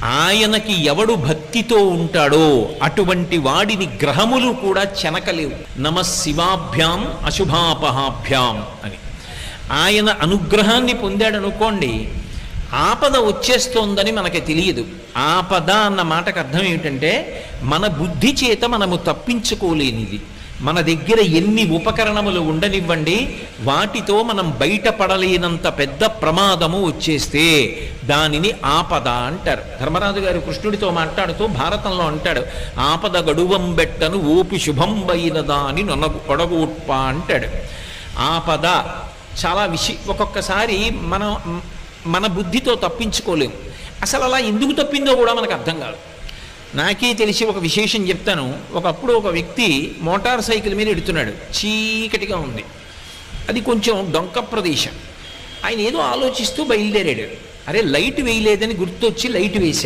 ఆయనకి ఎవడు భక్తితో ఉంటాడో అటువంటి వాడిని గ్రహములు కూడా చెనకలేవు. నమ శివాభ్యాం అశుభాపహాభ్యాం అని ఆయన అనుగ్రహాన్ని పొందాడనుకోండి, ఆపద వచ్చేస్తోందని మనకి తెలియదు. ఆపద అన్న మాటకు అర్థం ఏమిటంటే మన బుద్ధి చేత మనము తప్పించుకోలేనిది. మన దగ్గర ఎన్ని ఉపకరణములు ఉండనివ్వండి, వాటితో మనం బయటపడలేనంత పెద్ద ప్రమాదము వచ్చేస్తే దానిని ఆపద అంటారు. ధర్మరాజు గారు కృష్ణుడితో మాట్లాడుతూ భారతంలో అంటాడు, ఆపద గడువంబెట్టను ఓపి శుభంబైనదా అని ఒడగొట్ప అంటాడు. ఆపద చాలా ఒక్కొక్కసారి మన బుద్ధితో తప్పించుకోలేము. అసలు అలా ఎందుకు తప్పిందో కూడా మనకు అర్థం కాదు. నాకే తెలిసి ఒక విశేషం చెప్తాను. ఒకప్పుడు ఒక వ్యక్తి మోటార్ సైకిల్ మీద ఎడుతున్నాడు, చీకటిగా ఉంది, అది కొంచెం డొంక ప్రదేశం. ఆయన ఏదో ఆలోచిస్తూ బయలుదేరాడు. అరే లైట్ వేయలేదని గుర్తొచ్చి లైట్ వేశాడు.